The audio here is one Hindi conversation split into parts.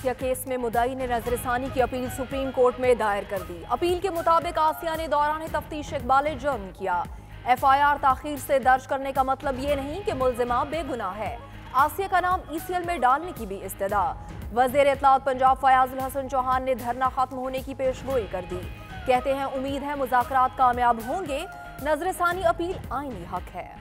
आसिया केस में मुद्दई ने नजरसानी की अपील सुप्रीम कोर्ट में दायर कर दी। अपील के मुताबिक आसिया ने दौरान तफ्तीश इकबाल जुर्म किया। एफआईआर ताखीर से दर्ज करने का मतलब ये नहीं कि मुल्जिमा बेगुनाह है। आसिया का नाम ईसीएल में डालने की भी इस्तदा। वज़ीर इत्तलात पंजाब फयाजुल हसन चौहान ने धरना खत्म होने की पेशगोई कर दी। कहते हैं उम्मीद है मुज़ाकरात कामयाब होंगे। नजरसानी अपील आईनी हक है।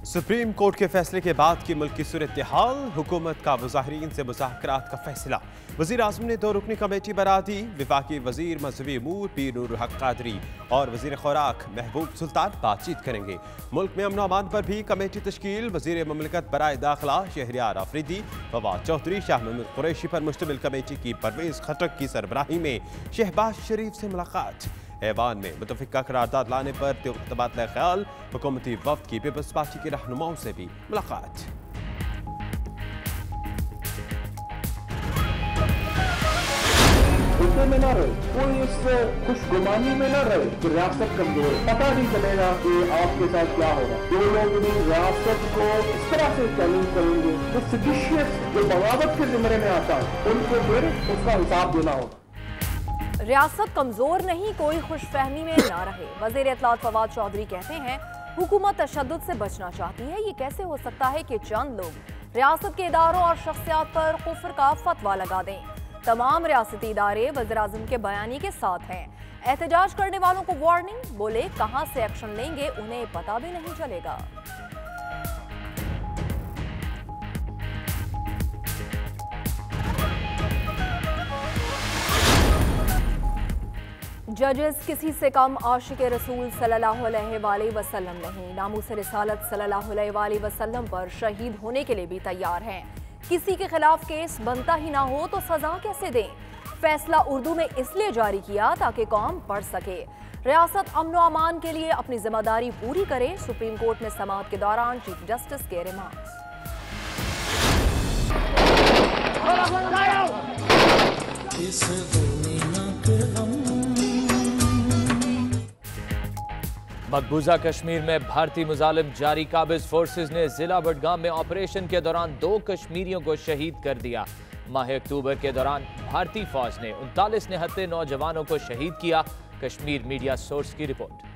सुप्रीम कोर्ट के फैसले के बाद की मुल्क की सूरत हाल, हुकूमत का मुज़ाहिरीन से मुज़ाकरात का फैसला। वज़ीर आज़म ने 2 रुकनी कमेटी बना दी। वफाकी वज़ीर मज़हबी अमूर पीर नूर हक कादरी और वज़ीर खुराक महबूब सुल्तान बातचीत करेंगे। मुल्क में अमन अमान पर भी कमेटी तश्कील। वज़ीर ममलकत बराए दाखिला शहरियार आफरीदी, फवाद चौधरी, शाह महमूद कुरैशी पर मुश्तमिल कमेटी की परवेज़ खटक की सरबराही में शहबाज शरीफ से मुलाकात। ऐवान में मुतफ़िका करारदाद लाने पर तबादला ख्याल। हुकूमती वफ़द की पीपल्स पार्टी के रहनुमाओं से भी मुलाकात। में ना रहे, कोई इस खुशगुमानी में ना रहे कि रियासत कमजोर, पता नहीं चलेगा कि आपके साथ क्या होगा। जो लोग भी रियासत को इस तरह से चैलेंज करेंगे, जो सिडिशियस, जो बगावत के जिम्मे में आता है, उनको फिर उसका हिसाब देना होगा। रियासत कमजोर नहीं, कोई खुशफहमी में ना रहे। वज़ीर इत्तलात फवाद चौधरी कहते हैं हुकूमत तशद्दुद से बचना चाहती है। ये कैसे हो सकता है कि चंद लोग रियासत के इदारों और शख्सियात पर कुफ्र का फतवा लगा दें। तमाम रियासती इदारे वज़ीर आज़म के बयानी के साथ हैं। एहतजाज करने वालों को वार्निंग, बोले कहां से एक्शन लेंगे उन्हें पता भी नहीं चलेगा। जजेस किसी से कम आशिक रसूल सल्लल्लाहु अलैहि वसल्लम नहीं। नामूस रिसालत सल्लल्लाहु अलैहि वसल्लम पर शहीद होने के लिए भी तैयार हैं। किसी के खिलाफ केस बनता ही ना हो तो सजा कैसे दें। फैसला उर्दू में इसलिए जारी किया ताकि कौम पढ़ सके। रियासत अमन व अमान के लिए अपनी जिम्मेदारी पूरी करे। सुप्रीम कोर्ट में समाअत के दौरान चीफ जस्टिस के रिमार्क्स। मकबूजा कश्मीर में भारतीय मुजालिम जारी काबिज फोर्सेज ने जिला बडगाम में ऑपरेशन के दौरान 2 कश्मीरियों को शहीद कर दिया। माह अक्टूबर के दौरान भारतीय फौज ने 39 निहत्ते नौजवानों को शहीद किया। कश्मीर मीडिया सोर्स की रिपोर्ट।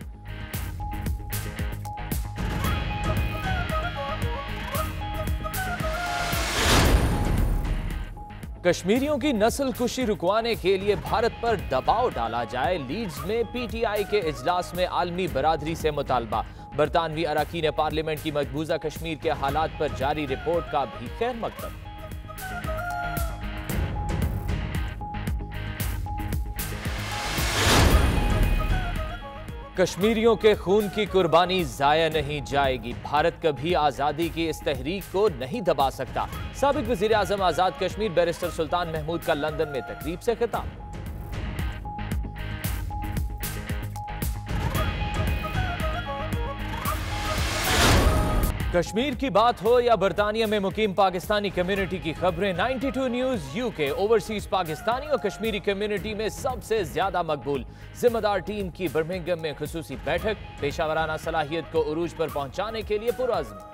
कश्मीरियों की नस्ल कुशी रुकवाने के लिए भारत पर दबाव डाला जाए। लीड्स में पीटीआई के इजलास में आलमी बरादरी से मुतालबा। बरतानवी अरकान पार्लियामेंट की मकबूजा कश्मीर के हालात पर जारी रिपोर्ट का भी खैर मकदम। कश्मीरियों के खून की कुर्बानी जाया नहीं जाएगी। भारत कभी आज़ादी की इस तहरीक को नहीं दबा सकता। साबिक वज़ीर आज़म आज़ाद कश्मीर बैरिस्टर सुल्तान महमूद का लंदन में तकरीब से खिताब। कश्मीर की बात हो या बरतानिया में मुकीम पाकिस्तानी कम्युनिटी की खबरें, 92 न्यूज़ यूके ओवरसीज पाकिस्तानी और कश्मीरी कम्युनिटी में सबसे ज्यादा मकबूल। जिम्मेदार टीम की बर्मिंघम में खुसूसी बैठक। पेशावराना सलाहियत को उरूज पर पहुंचाने के लिए पुरअज़्म।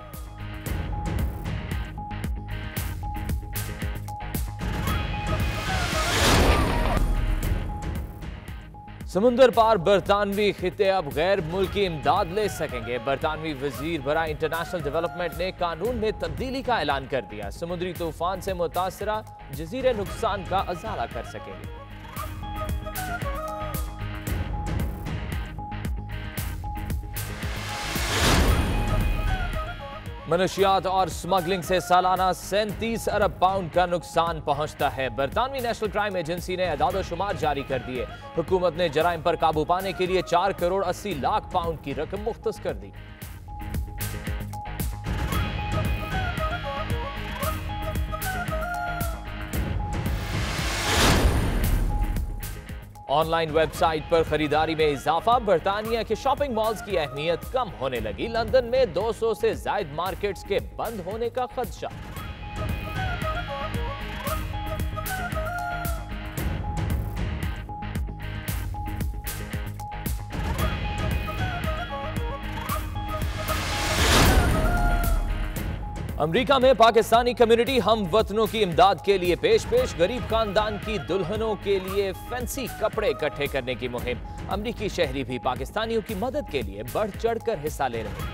समुंदर पार बरतानवी खिते अब गैर मुल्की इमदाद ले सकेंगे। बरतानवी वजीर बराए इंटरनेशनल डेवलपमेंट ने कानून में तब्दीली का ऐलान कर दिया। समुद्री तूफान से मुतासरा जजीरे नुकसान का अजाला कर सकेंगे। मनशियात और स्मगलिंग से सालाना 37 अरब पाउंड का नुकसान पहुंचता है। बरतानवी नेशनल क्राइम एजेंसी ने एदाद-ओ-शुमार जारी कर दिए। हुकूमत ने जराइम पर काबू पाने के लिए 4 करोड़ 80 लाख पाउंड की रकम मुख्तस कर दी। ऑनलाइन वेबसाइट पर खरीदारी में इजाफा। बरतानिया के शॉपिंग मॉल्स की अहमियत कम होने लगी। लंदन में 200 से ज्यादा मार्केट्स के बंद होने का खदशा। अमेरिका में पाकिस्तानी कम्युनिटी हम वतनों की इमदाद के लिए पेश गरीब खानदान की दुल्हनों के लिए फैंसी कपड़े इकट्ठे करने की मुहिम। अमेरिकी शहरी भी पाकिस्तानियों की मदद के लिए बढ़ चढ़कर हिस्सा ले रहे हैं।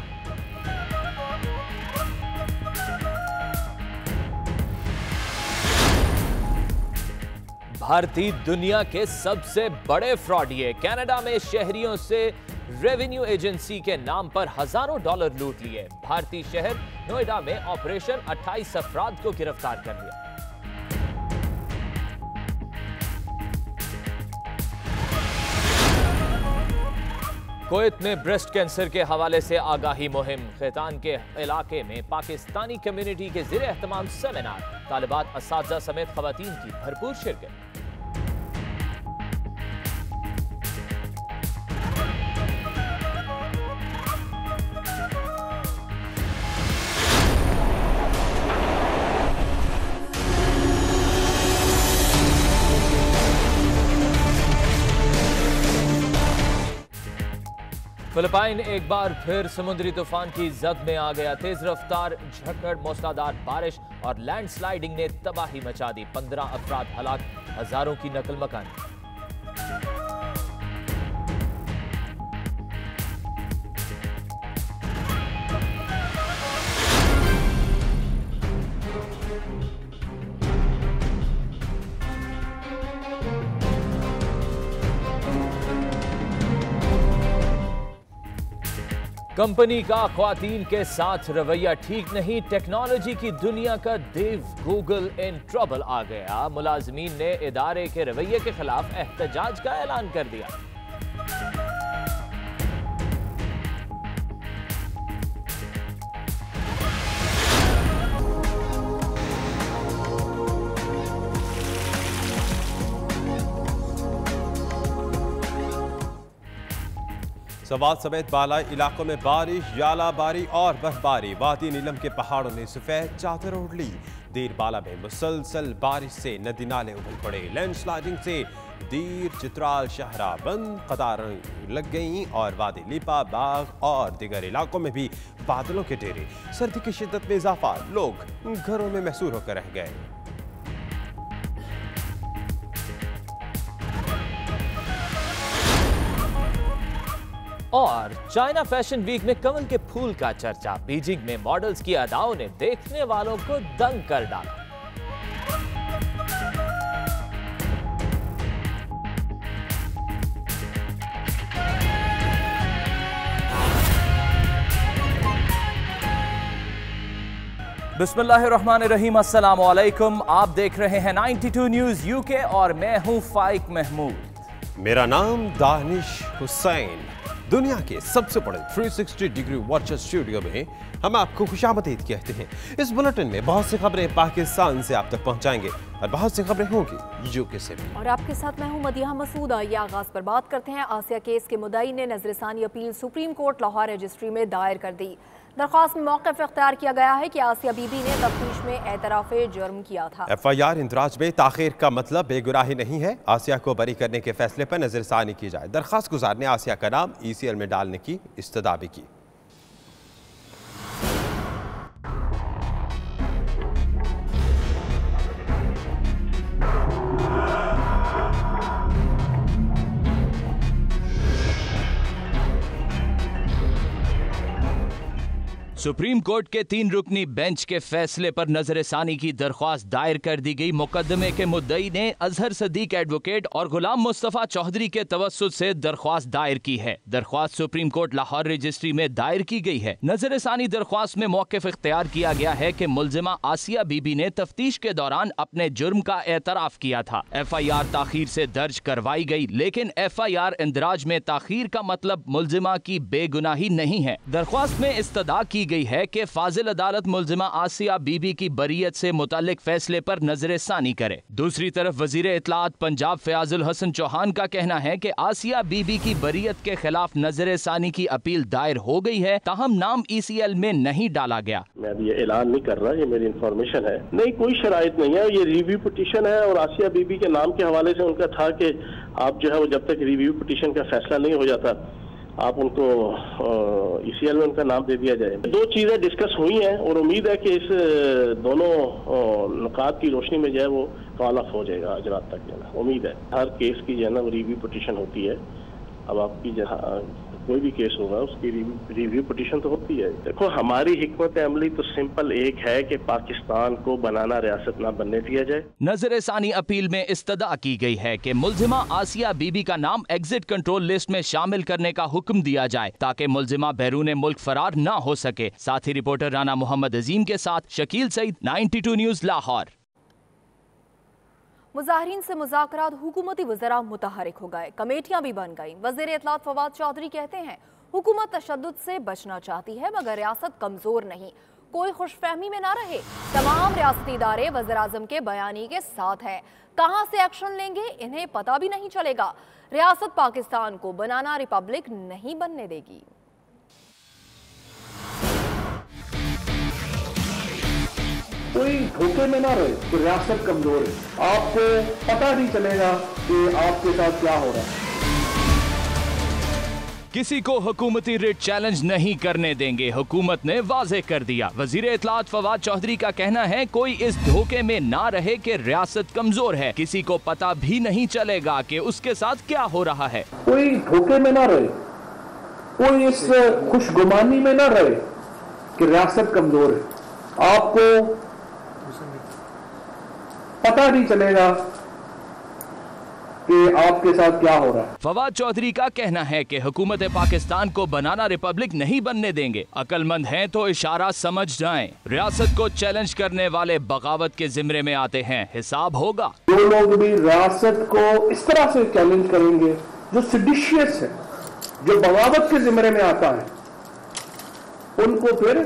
भारतीय दुनिया के सबसे बड़े फ्रॉडिये। कनाडा में शहरियों से रेवेन्यू एजेंसी के नाम पर हजारों डॉलर लूट लिए। भारतीय शहर नोएडा में ऑपरेशन 28 अफराद को गिरफ्तार कर लिया। कुवैत में ब्रेस्ट कैंसर के हवाले से आगाही मुहिम। खैतान के इलाके में पाकिस्तानी कम्युनिटी के ज़ेरे एहतमाम सेमिनार। तालिबात, असातिज़ा समेत खवातीन की भरपूर शिरकत। फिलिपाइन एक बार फिर समुद्री तूफान की जद में आ गया। तेज रफ्तार झक्कड़, मूसलाधार बारिश और लैंडस्लाइडिंग ने तबाही मचा दी। 15 अफराद हलाक, हजारों की नकल मकानी। कंपनी का ख्वातीन के साथ रवैया ठीक नहीं। टेक्नोलॉजी की दुनिया का देव गूगल इन ट्रबल आ गया। मुलाजमीन ने इदारे के रवैये के खिलाफ एहतजाज का ऐलान कर दिया। सवात समेत बालाई इलाकों में बारिश, यालाबारी और बर्फबारी। वादी नीलम के पहाड़ों ने सफेद चादर ओढ़ ली। देर बाला में मुसलसल बारिश से नदी नाले उबल पड़े। लैंडस्लाइडिंग से दीर, चित्राल, शहरा बंद कतारें लग गईं और वादी लिपा, बाग और दिगर इलाकों में भी बादलों के डेरे। सर्दी की शिद्दत में इजाफा, लोग घरों में महसूर होकर रह गए। और चाइना फैशन वीक में कमल के फूल का चर्चा। बीजिंग में मॉडल्स की अदाओं ने देखने वालों को दंग कर डाला। बिस्मिल्लाहिर्रहमानिर्रहीम, अस्सलाम वालेकुम। आप देख रहे हैं 92 न्यूज़ यूके और मैं हूं फाइक महमूद। मेरा नाम दानिश हुसैन। दुनिया के सबसे बड़े 360 डिग्री वॉचर स्टूडियो में हम आपको खुशामदीद कहते हैं। इस बुलेटिन में बहुत सी खबरें पाकिस्तान से आप तक पहुंचाएंगे और बहुत सी खबरें होंगी यूके से भी। और आपके साथ मैं हूं मदिहा मसूद। आइए आगाज पर बात करते हैं। आसिया केस के मुद्दई ने नजरसानी appeal supreme court Lahore registry में दायर कर दी। दरख्वास्त में मौक़िफ़ इख्तियार किया गया है कि आसिया बीबी ने तफ्तीश में एतराफ़े जुर्म किया था। FIR इंदराज में ताख़ीर का मतलब बेगुनाही नहीं है। आसिया को बरी करने के फैसले पर नजरसानी की जाए। दरख्वास्त गुजार ने आसिया का नाम ECL में डालने की इस्तदा भी की। सुप्रीम कोर्ट के 3 रुकनी बेंच के फैसले पर नजरसानी की दरख्वास्त दायर कर दी गई। मुकदमे के मुद्दई ने अजहर सदीक एडवोकेट और गुलाम मुस्तफ़ा चौधरी के तवस्सुत से दरख्वास्त दायर की है। दरख्वास्त सुप्रीम कोर्ट लाहौर रजिस्ट्री में दायर की गई है। नजरसानी दरख्वास्त में मौक़िफ़ इख्तियार किया गया है कि मुलजिमा आसिया बीबी ने तफ्तीश के दौरान अपने जुर्म का एतराफ़ किया था। FIR ताखीर से दर्ज करवाई गई, लेकिन FIR इंदराज में ताखीर का मतलब मुलजिमा की बेगुनाही नहीं है। दरख्वास्त में इस्तदा की गई है कि फाजिल अदालत मुलजिमा आसिया बीबी की बरीयत से मुतालिक फैसले पर नजरसानी करे। दूसरी तरफ वजीर इत्तलात पंजाब फयाजुल हसन चौहान का कहना है कि आसिया बीबी की बरीयत के खिलाफ नजरसानी की अपील दायर हो गई है, ताहम नाम ECL में नहीं डाला गया। मैं अभी ये ऐलान नहीं कर रहा, ये मेरी इंफॉर्मेशन है। नहीं, कोई शराइत नहीं है। ये रिव्यू पिटीशन है और आसिया बीबी के नाम के हवाले से उनका था कि आप जो है वो जब तक रिव्यू पिटीशन का फैसला नहीं हो जाता आप उनको ECL में उनका नाम दे दिया जाए। 2 चीजें डिस्कस हुई हैं और उम्मीद है कि इस दोनों नुकात की रोशनी में जो है वो कॉल ऑफ हो जाएगा आज रात तक। जो है उम्मीद है हर केस की जो है ना रिव्यू पिटीशन होती है। अब आपकी जहाँ कोई भी केस होगा उसकी रिव्यू पिटीशन तो होती है। देखो हमारी हिकमत अमली तो सिंपल एक है कि पाकिस्तान को बनाना रियासत ना बनने दिया जाए। नजर-ए-सानी अपील में इस्तदा की गई है कि मुल्जिमा आसिया बीबी का नाम एग्जिट कंट्रोल लिस्ट में शामिल करने का हुक्म दिया जाए ताकि मुल्जिमा बैरून मुल्क फरार न हो सके। साथ ही रिपोर्टर राना मोहम्मद अजीम के साथ शकील सईद, 92 न्यूज लाहौर। मुजाहिरीन से मुज़ाकरात हुकूमती वज़रा मुतहरिक हो गए, कमेटियां भी बन गईं। वज़ीर इत्तलात फवाद चौधरी कहते हैं हुकूमत तशद्दुद से बचना चाहती है मगर रियासत कमज़ोर नहीं, कोई खुशफहमी में ना रहे। तमाम रियासती इदारे वज़ीर-ए-आज़म के बयानी के साथ हैं, कहाँ से एक्शन लेंगे इन्हें पता भी नहीं चलेगा। रियासत पाकिस्तान को बनाना रिपब्लिक नहीं बनने देगी। कोई धोखे में ना रहे कि रियासत कमजोर है, आपको पता नहीं चलेगा कि आपके साथ क्या हो रहा है। किसी को हुकूमती रिट चैलेंज नहीं करने देंगे, हुकूमत ने वाज़ेह कर दिया। वज़ीर इत्तलात फवाद चौधरी का कहना है कोई इस धोखे में ना रहे कि रियासत कमजोर है, किसी को पता भी नहीं चलेगा कि उसके साथ क्या हो रहा है। कोई धोखे में ना रहे, कोई इस खुशगुमानी में ना रहे कि रियासत कमजोर है, आपको पता नहीं चलेगा कि आपके साथ क्या हो रहा है। फवाद चौधरी का कहना है कि हुकूमत पाकिस्तान को बनाना रिपब्लिक नहीं बनने देंगे, अक्लमंद हैं तो इशारा समझ जाएं। रियासत को चैलेंज करने वाले बगावत के जिम्मे में आते हैं, हिसाब होगा। जो लोग भी रियासत को इस तरह से चैलेंज करेंगे, जो सिडिशियस है, जो बगावत के जिम्मे में आता है, उनको फिर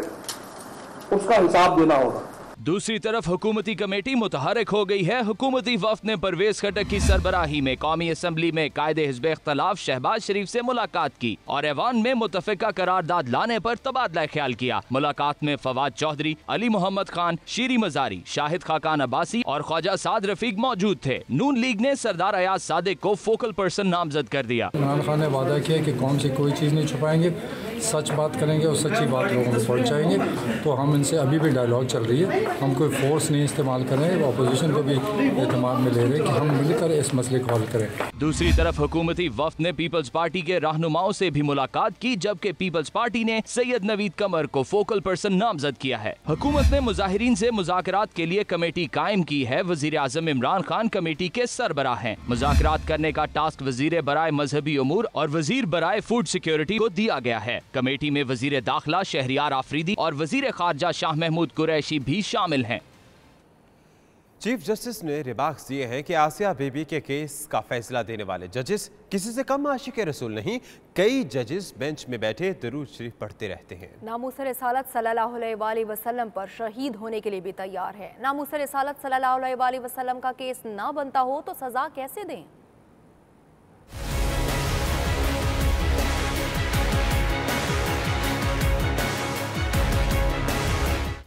उसका हिसाब देना होगा। दूसरी तरफ हुकूमती कमेटी मुतहरिक हो गई है। हुकूमती वफ्द ने परवेज खटक की सरबराही में कौमी असम्बली में कायदे हिज़्ब इख्तलाफ शहबाज शरीफ से मुलाकात की और ऐवान में मुतफ़िका करारदाद लाने पर तबादला ख्याल किया। मुलाकात में फवाद चौधरी, अली मोहम्मद खान, शीरी मजारी, शाहिद खाकान अब्बासी और ख्वाजा साद रफीक मौजूद थे। नून लीग ने सरदार अयाज सादिक को फोकल पर्सन नामजद कर दिया। इमरान खान ने वादा किया कि कौन सी कोई चीज़ नहीं छुपाएंगे, सच बात करेंगे और सच्ची बात लोगों को पहुँचाएंगे। तो हम इनसे अभी भी डायलॉग चल रही है, हम कोई फोर्स नहीं इस्तेमाल कर रहे हैं, अपोजिशन को भी एतमाद में ले रहे हैं कि हम मिलकर इस मसले को हल करें। दूसरी तरफ हुकूमती वफ्द ने पीपल्स पार्टी के रहनुमाओं से भी मुलाकात की, जबकि पीपल्स पार्टी ने सैयद नवीद कमर को फोकल पर्सन नामजद किया है। हुकूमत ने मुजाहिरीन से मुज़ाकरात के लिए कमेटी कायम की है। वज़ीर आज़म इमरान खान कमेटी के सरबराह हैं। मुज़ाकरात करने का टास्क वज़ीर बराए मजहबी उमूर और वज़ीर बराए फूड सिक्योरिटी को दिया गया है। कमेटी में वज़ीर दाखिला शहरियार आफरीदी और वज़ीर खारजा शाह महमूद कुरैशी भी शामिल हैं। चीफ जस्टिस ने रिमार्क्स दिए हैं कि आसिया बीबी के केस का फैसला देने वाले जजेस किसी से कम आशिक़े रसूल नहीं। कई जजेस बेंच में बैठे दरूद शरीफ पढ़ते रहते हैं। नामूस रिसालत सल्लल्लाहु अलैहि वसल्लम पर शहीद होने के लिए भी तैयार है। नामूस रिसालत सल्लल्लाहु अलैहि वसल्लम का केस ना बनता हो तो सजा कैसे दें?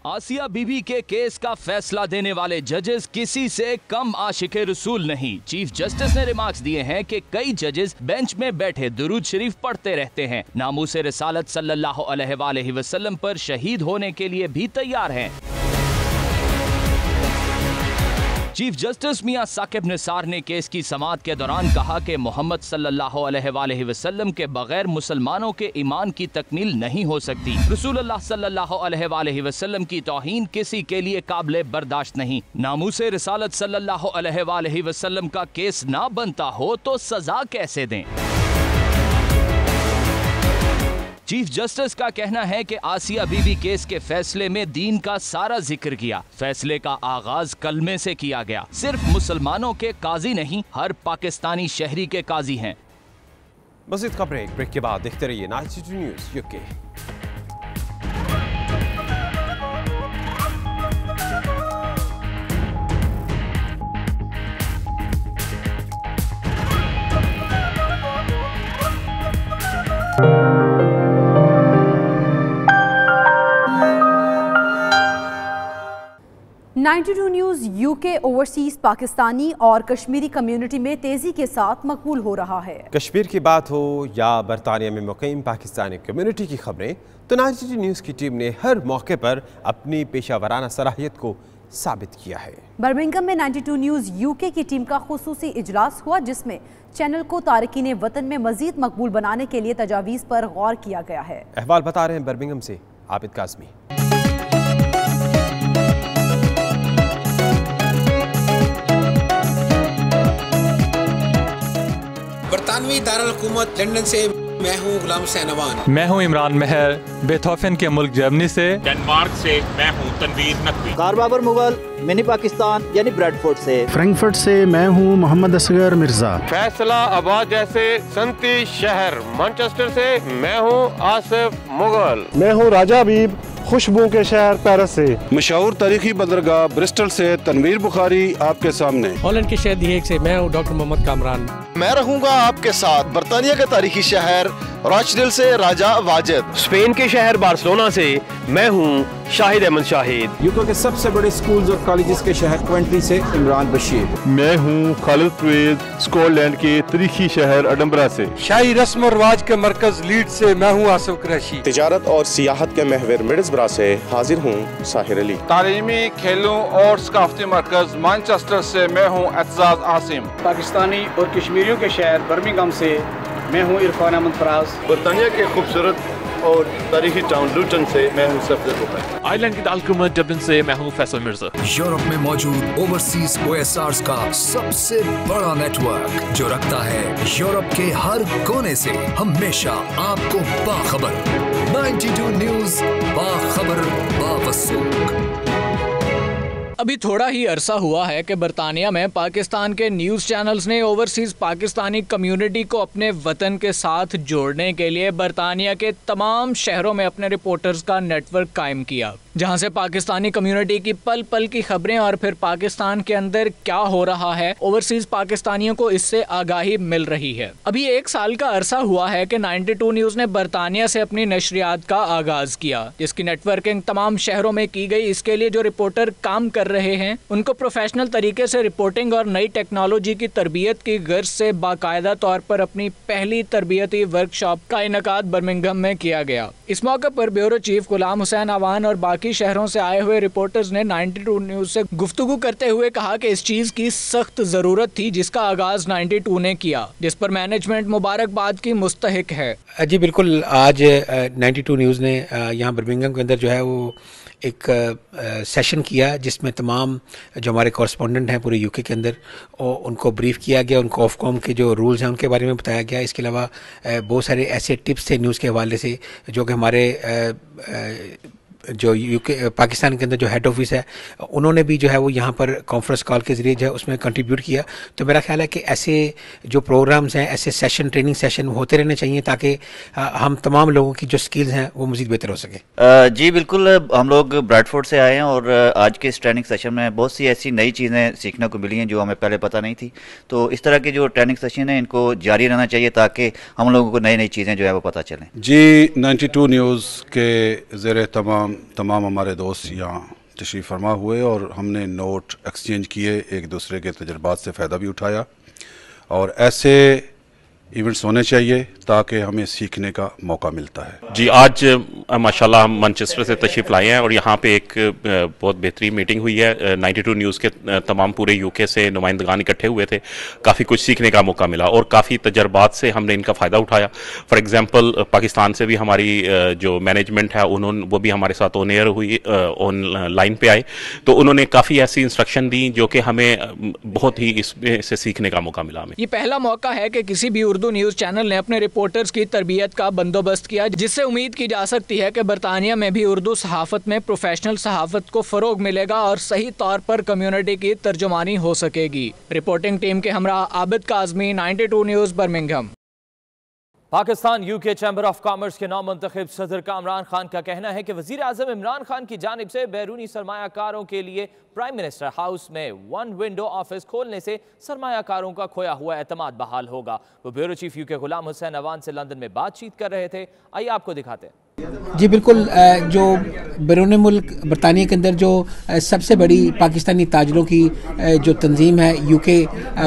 आसिया बीबी के केस का फैसला देने वाले जजेस किसी से कम आशिक़े रसूल नहीं। चीफ जस्टिस ने रिमार्क्स दिए हैं कि कई जजेस बेंच में बैठे दुरूद शरीफ पढ़ते रहते हैं। नामूस रिसालत सल्लल्लाहु अलैहि वसल्लम पर शहीद होने के लिए भी तैयार हैं। चीफ जस्टिस मियां साकिब निसार ने केस की समाअत के दौरान कहा कि मोहम्मद सल्लल्लाहु अलैहि वसल्लम के बगैर मुसलमानों के ईमान की तकमील नहीं हो सकती। रसूलुल्लाह सल्लल्लाहु अलैहि वसल्लम की तौहीन किसी के लिए काबिल बर्दाश्त नहीं। नामूसे रिसालत सल्लल्लाहु अलैहि वसल्लम का केस ना बनता हो तो सजा कैसे दें? चीफ जस्टिस का कहना है कि आसिया बीबी केस के फैसले में दीन का सारा जिक्र किया। फैसले का आगाज कलमे से किया गया। सिर्फ मुसलमानों के काजी नहीं, हर पाकिस्तानी शहरी के काजी हैं। मज़ीद खबरें ब्रेक के बाद देखते रहिए 92 news UK. 92 news UK overseas Pakistani और कश्मीरी कम्युनिटी में तेजी के साथ मकबूल हो रहा है। कश्मीर की बात हो या बरतानिया में मुकीम पाकिस्तानी कम्युनिटी की खबरें, तो 92 न्यूज़ की टीम ने हर मौके पर अपनी पेशावराना सलाहियत को साबित किया है। बर्मिंघम में 92 न्यूज़ यूके की टीम का खुसूसी इजलास हुआ, जिसमें चैनल को तारकीन वतन में मजीद मकबूल बनाने के लिए तजावीज़ पर गौर किया गया है। अहवाल बता रहे हैं बर्मिंघम से आबिद काज़मी। बरतानवी दारुल हुकूमत लंदन से मैं हूँ गुलाम हुसैन अवान। मैं हूँ इमरान महर बेथोफन के मुल्क जर्मनी से। डेनमार्क से मैं हूँ तनवीर नकवी। कारबाबर मुगल मिनी पाकिस्तान यानी ब्रेडफोर्ड से। फ्रैंकफर्ट से मैं हूँ मोहम्मद असगर मिर्जा। फैसला आबाद जैसे संती शहर मैनचेस्टर से मैं हूँ आसिफ मुगल। मैं हूँ राजा हबीब खुशबू के शहर पेरिस से। मशहूर तारीखी बंदरगाह ब्रिस्टल से तनवीर बुखारी आपके सामने। हॉलैंड के शहर दी हेग से मैं हूँ डॉक्टर मोहम्मद कामरान। मैं रहूंगा आपके साथ बरतानिया के तारीखी शहर रॉचडेल से राजा वाजिद। स्पेन के शहर बार्सिलोना से मैं हूँ शाहिद अहमद शाहिद। यूके के सबसे बड़े स्कूल्स और कॉलेजेस के शहर क्वेंट्री से इमरान बशीर। मैं हूँ खालिद परवेज स्कॉटलैंड के तारीखी शहर एडिनबरा से। शाही रस्म और रिवाज के मरकज लीड से मैं हूँ आसिफ कुरैशी। तिजारत और सियाहत के महवर मिडलसब्रा से हाजिर हूँ साहिर अली। तालीमी खेलों और सकाफती मरकज मैनचेस्टर से मैं हूँ एतजाज आसिम। पाकिस्तानी और कश्मीरियों के शहर बर्मिंघम से मैं हूँ इरफान अहमद फराज। बरतानिया के खूबसूरत और तारीखी टाउन लूटन से मैं हूँ सफदर बुखारी। आयरलैंड की दारकूमत डबलिन से मैं हूँ फैसल मिर्जा। यूरोप में मौजूद ओवरसीज OSRs का सबसे बड़ा नेटवर्क जो रखता है यूरोप के हर कोने से हमेशा आपको बाखबर। 92 न्यूज़ बाखबर बावसूख। अभी थोड़ा ही अरसा हुआ है कि बरतानिया में पाकिस्तान के न्यूज़ चैनल्स ने ओवरसीज़ पाकिस्तानी कम्युनिटी को अपने वतन के साथ जोड़ने के लिए बरतानिया के तमाम शहरों में अपने रिपोर्टर्स का नेटवर्क कायम किया, जहां से पाकिस्तानी कम्युनिटी की पल पल की खबरें और फिर पाकिस्तान के अंदर क्या हो रहा है, ओवरसीज़ पाकिस्तानियों को इससे आगाही मिल रही है। अभी 1 साल का अरसा हुआ है कि 92 न्यूज़ ने बरतानिया से अपनी नशरियात का आगाज किया, जिसकी नेटवर्किंग तमाम शहरों में की गई। इसके लिए जो रिपोर्टर काम कर रहे हैं उनको प्रोफेशनल तरीके से रिपोर्टिंग और नई टेक्नोलॉजी की तरबियत की गर्ज से बाकायदा तौर पर अपनी पहली तरबियती वर्कशॉप का इनेकाद बर्मिंघम में किया गया। इस मौके पर ब्यूरो चीफ गुलाम हुसैन अवान और बाकी शहरों से आए हुए रिपोर्टर्स ने 92 न्यूज़ से गुफ्तगू करते हुए कहा कि इस चीज़ की सख्त ज़रूरत थी जिसका आगाज़ 92 ने किया, जिस पर मैनेजमेंट मुबारकबाद की मुस्तहिक है। जी बिल्कुल, आज 92 न्यूज़ ने यहाँ बर्मिंघम के अंदर जो है वो एक सेशन किया जिसमें तमाम जो हमारे कॉरेस्पॉन्डेंट हैं पूरे यूके के अंदर उनको ब्रीफ किया गया, उनको ऑफकॉम के जो रूल्स हैं उनके बारे में बताया गया। इसके अलावा बहुत सारे ऐसे टिप्स थे न्यूज़ के हवाले से जो कि हमारे जो यूके पाकिस्तान के अंदर जो हेड ऑफिस है उन्होंने भी जो है वो यहाँ पर कॉन्फ्रेंस कॉल के ज़रिए जो है उसमें कंट्रीब्यूट किया। तो मेरा ख्याल है कि ऐसे जो प्रोग्राम्स हैं, ऐसे सेशन, ट्रेनिंग सेशन होते रहने चाहिए ताकि हम तमाम लोगों की जो स्किल्स हैं वो मज़ीद बेहतर हो सके। जी बिल्कुल, हम लोग ब्रैडफोर्ड से आए हैं और आज के इस ट्रेनिंग सेशन में बहुत सी ऐसी नई चीज़ें सीखने को मिली हैं जो हमें पहले पता नहीं थी। तो इस तरह के जो ट्रेनिंग सेशन है इनको जारी रहना चाहिए ताकि हम लोगों को नई नई चीज़ें जो है वो पता चलें। जी 92 न्यूज़ के ज़रिए तमाम हमारे दोस्त यहाँ तशरीफ़ फरमा हुए और हमने नोट एक्सचेंज किए, एक दूसरे के तजर्बात से फ़ायदा भी उठाया और ऐसे इवेंट्स होने चाहिए ताकि हमें सीखने का मौका मिलता है। जी आज माशाल्लाह हम मैनचेस्टर से तशरीफ़ लाए हैं और यहाँ पे एक बहुत बेहतरीन मीटिंग हुई है। 92 न्यूज़ के तमाम पूरे यूके से नुमाइंदगान इकट्ठे हुए थे, काफ़ी कुछ सीखने का मौका मिला और काफ़ी तजर्बात से हमने इनका फ़ायदा उठाया। फॉर एग्ज़ाम्पल पाकिस्तान से भी हमारी जो मैनेजमेंट है वो भी हमारे साथ ऑन एयर हुई, ऑनलाइन पे आए, तो उन्होंने काफ़ी ऐसी इंस्ट्रक्शन दी जो कि हमें बहुत ही इसमें से सीखने का मौका मिला। हमें ये पहला मौका है कि किसी भी उर्दू न्यूज़ चैनल ने अपने रिपोर्टर्स की तरबियत का बंदोबस्त किया, जिससे उम्मीद की जा सकती है कि बरतानिया में भी उर्दू सहाफ़त में प्रोफेशनल सहाफ़त को फ़रोग मिलेगा और सही तौर पर कम्युनिटी की तर्जुमानी हो सकेगी। रिपोर्टिंग टीम के हमरा Abid Kazmi, 92 news Birmingham. Pakistan UK chamber of commerce के नौमुंतखब सदर कामरान खान का कहना है कि वज़ीर आज़म इमरान खान की जानिब से बैरूनी सरमायाकारों के लिए प्राइम मिनिस्टर हाउस में 1 विंडो ऑफिस खोलने से सरमायाकारों का खोया हुआ एतमाद बहाल होगा। वो bureau chief UK Ghulam Hussain Awan से लंदन में बातचीत कर रहे थे, आइए आपको दिखाते हैं। जी बिल्कुल, जो बैरून मुल्क बरतानिया के अंदर जो सबसे बड़ी पाकिस्तानी ताजरों की जो तंजीम है UK